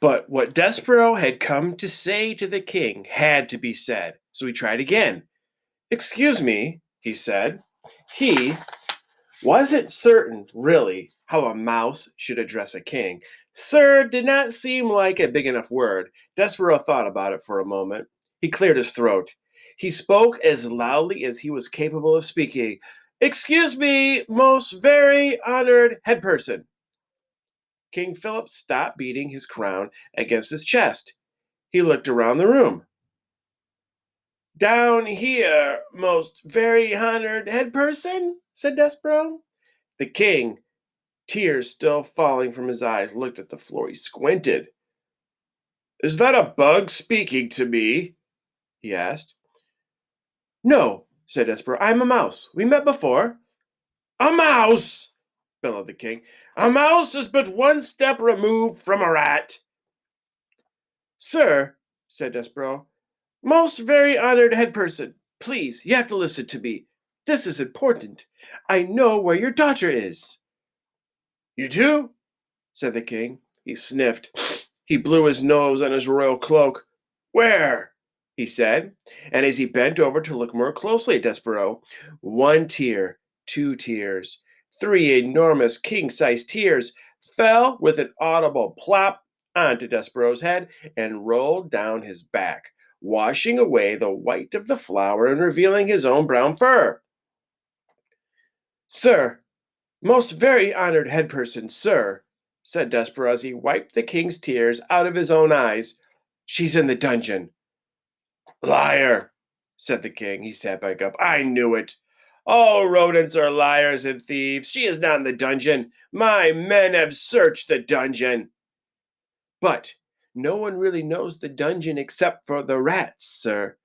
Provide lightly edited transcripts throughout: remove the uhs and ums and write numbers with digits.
But what Despereaux had come to say to the king had to be said, so he tried again. "Excuse me," he said. He wasn't certain, really, how a mouse should address a king. Sir did not seem like a big enough word. Despereaux thought about it for a moment. He cleared his throat. He spoke as loudly as he was capable of speaking. "Excuse me, most very honored head person." King Philip stopped beating his crown against his chest. He looked around the room. "Down here, most very honored head person," said Despereaux. The king, tears still falling from his eyes, looked at the floor. He squinted. "Is that a bug speaking to me?" he asked. "No," said Despereaux. "I'm a mouse. We met before." "A mouse!" bellowed the king. "A mouse is but one step removed from a rat." "Sir," said Despereaux, "most very honored head person, please, you have to listen to me. This is important. I know where your daughter is." "You do?" said the king. He sniffed. He blew his nose on his royal cloak. "Where?" he said, and as he bent over to look more closely at Despereaux, one tear, two tears, three enormous king-sized tears fell with an audible plop onto Despereaux's head and rolled down his back, washing away the white of the flower and revealing his own brown fur. "Sir, most very honored head person, sir," said Despereaux as he wiped the king's tears out of his own eyes, "she's in the dungeon." "Liar," said the king. He sat back up. "I knew it. All rodents are liars and thieves. She is not in the dungeon. My men have searched the dungeon." "But no one really knows the dungeon except for the rats, sir.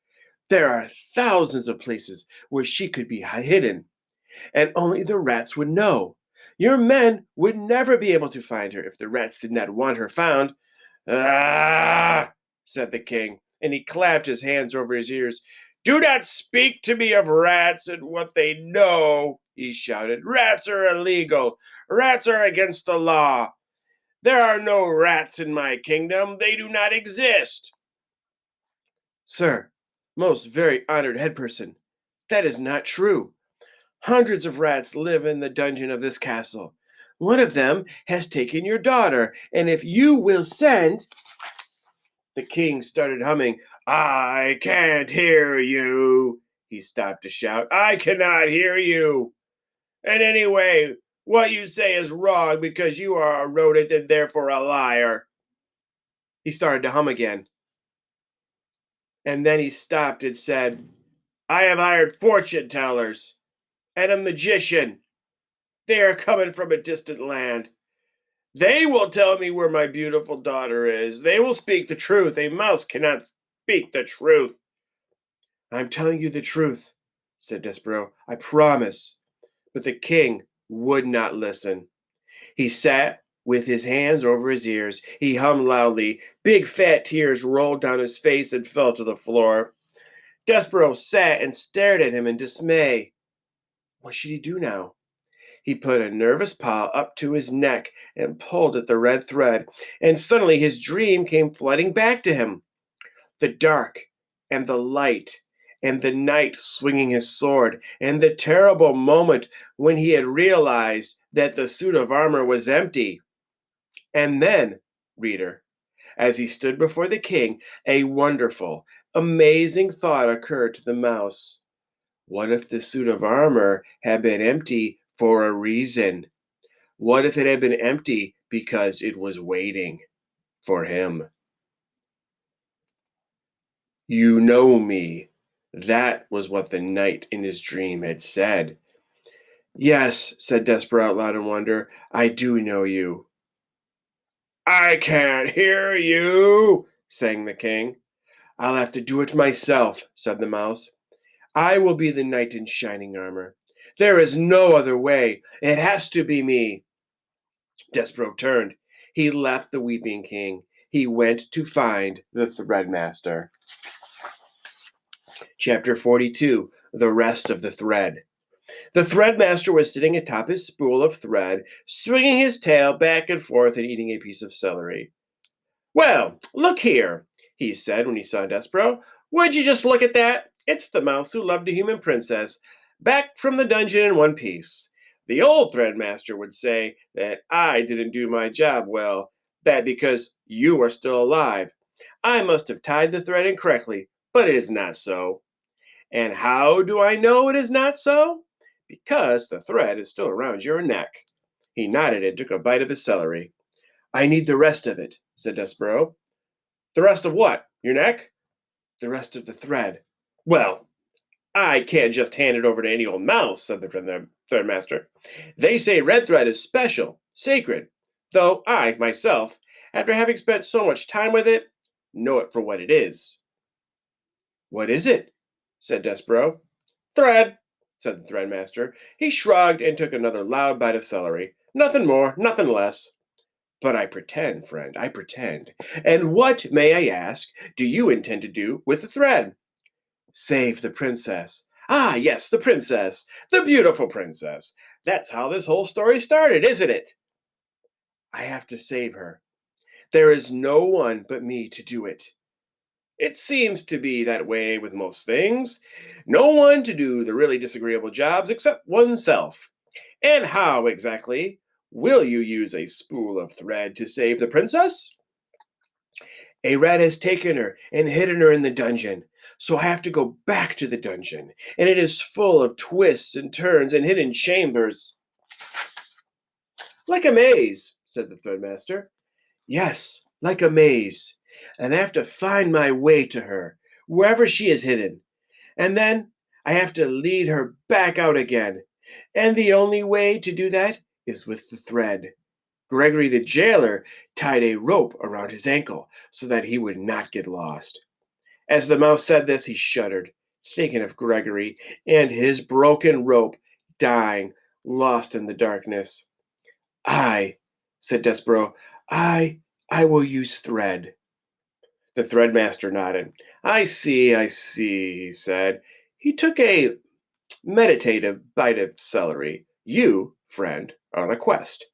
There are thousands of places where she could be hidden, and only the rats would know. Your men would never be able to find her if the rats did not want her found." "Ah!" said the king, and he clapped his hands over his ears. "Do not speak to me of rats and what they know," he shouted. "Rats are illegal. Rats are against the law. There are no rats in my kingdom. They do not exist." "Sir, most very honored head person, that is not true. Hundreds of rats live in the dungeon of this castle. One of them has taken your daughter, and if you will send—" The king started humming. "I can't hear you," he stopped to shout. "I cannot hear you. And anyway, what you say is wrong because you are a rodent and therefore a liar." He started to hum again, and then he stopped and said, "I have hired fortune tellers and a magician. They are coming from a distant land. They will tell me where my beautiful daughter is. They will speak the truth. A mouse cannot speak the truth." "I'm telling you the truth," said Despereaux. "I promise." But the king would not listen. He sat with his hands over his ears. He hummed loudly. Big fat tears rolled down his face and fell to the floor. Despereaux sat and stared at him in dismay. What should he do now? He put a nervous paw up to his neck and pulled at the red thread, and suddenly his dream came flooding back to him. The dark and the light and the knight swinging his sword and the terrible moment when he had realized that the suit of armor was empty. And then, reader, as he stood before the king, a wonderful, amazing thought occurred to the mouse. What if the suit of armor had been empty for a reason? What if it had been empty because it was waiting for him? "You know me." That was what the knight in his dream had said. "Yes," said Despereaux out loud in wonder, "I do know you." "I can't hear you," sang the king. "I'll have to do it myself," said the mouse. "I will be the knight in shining armor. There is no other way. It has to be me." Despereaux turned. He left the weeping king. He went to find the threadmaster. Chapter 42. The Rest of the Thread. The threadmaster was sitting atop his spool of thread, swinging his tail back and forth and eating a piece of celery. Well, look here, he said when he saw Despereaux. Would you just look at that? It's the mouse who loved a human princess, back from the dungeon in one piece. The old threadmaster would say that I didn't do my job well, that because you are still alive, I must have tied the thread incorrectly, but it is not so. And how do I know it is not so? Because the thread is still around your neck. He nodded and took a bite of his celery. I need the rest of it, said Despereaux. The rest of what? Your neck? The rest of the thread. Well, I can't just hand it over to any old mouse, said the threadmaster. They say red thread is special, sacred, though I, myself, after having spent so much time with it, know it for what it is. What is it? Said Despereaux. Thread, said the threadmaster. He shrugged and took another loud bite of celery. Nothing more, nothing less. But I pretend, friend, I pretend. And what, may I ask, do you intend to do with the thread? Save the princess. Ah, yes, the princess. The beautiful princess. That's how this whole story started, isn't it? I have to save her. There is no one but me to do it. It seems to be that way with most things. No one to do the really disagreeable jobs except oneself. And how exactly will you use a spool of thread to save the princess? A rat has taken her and hidden her in the dungeon. So I have to go back to the dungeon, and it is full of twists and turns and hidden chambers. Like a maze, said the threadmaster. Yes, like a maze. And I have to find my way to her, wherever she is hidden. And then I have to lead her back out again. And the only way to do that is with the thread. Gregory the jailer tied a rope around his ankle so that he would not get lost. As the mouse said this, he shuddered, thinking of Gregory and his broken rope dying, lost in the darkness. I, said Despereaux, I will use thread. The threadmaster nodded. I see, he said. He took a meditative bite of celery. You, friend, are on a quest.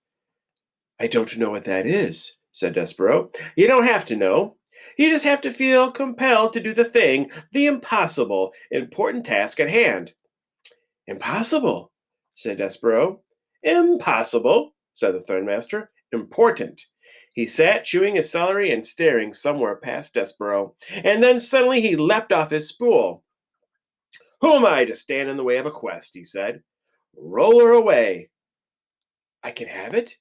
I don't know what that is, said Despereaux. You don't have to know. You just have to feel compelled to do the thing, the impossible, important task at hand. Impossible, said Despereaux. Impossible, said the threadmaster. Important. He sat chewing his celery and staring somewhere past Despereaux, and then suddenly he leapt off his spool. Who am I to stand in the way of a quest? He said. Roll her away. I can have it?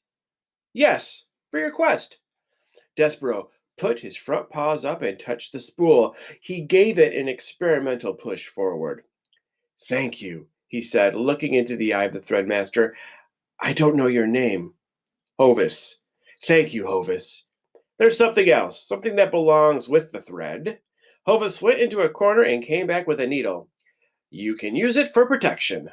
Yes, for your quest. Despereaux put his front paws up and touched the spool. He gave it an experimental push forward. Thank you, he said, looking into the eye of the threadmaster. I don't know your name. Hovis. Thank you, Hovis. There's something else, something that belongs with the thread. Hovis went into a corner and came back with a needle. You can use it for protection.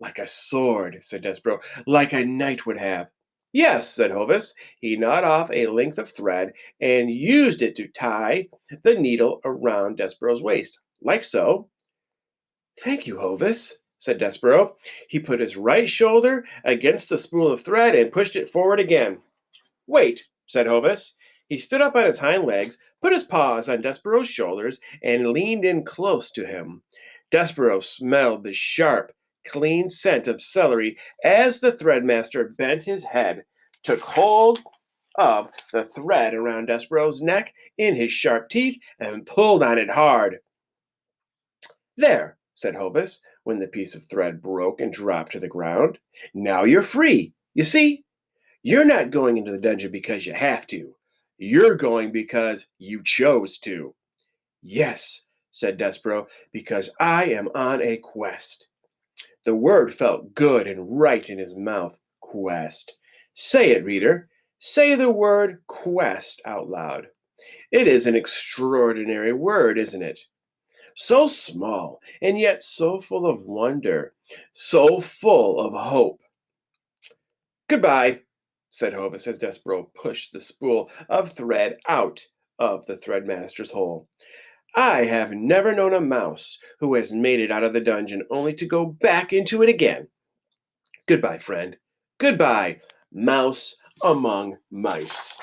Like a sword, said Despereaux, like a knight would have. Yes, said Hovis. He gnawed off a length of thread and used it to tie the needle around Despereaux's waist, like so. Thank you, Hovis, said Despereaux. He put his right shoulder against the spool of thread and pushed it forward again. Wait, said Hovis. He stood up on his hind legs, put his paws on Despereaux's shoulders, and leaned in close to him. Despereaux smelled the sharp, clean scent of celery as the threadmaster bent his head, took hold of the thread around Despereaux's neck in his sharp teeth, and pulled on it hard. There, said Hovis, when the piece of thread broke and dropped to the ground. Now you're free. You see? You're not going into the dungeon because you have to. You're going because you chose to. Yes, said Despereaux, because I am on a quest. The word felt good and right in his mouth. Quest. Say it, reader. Say the word quest out loud. It is an extraordinary word, isn't it? So small, and yet so full of wonder, so full of hope. Goodbye, said Hovis as Despereaux pushed the spool of thread out of the threadmaster's hole. I have never known a mouse who has made it out of the dungeon only to go back into it again. Goodbye, friend. Goodbye, mouse among mice.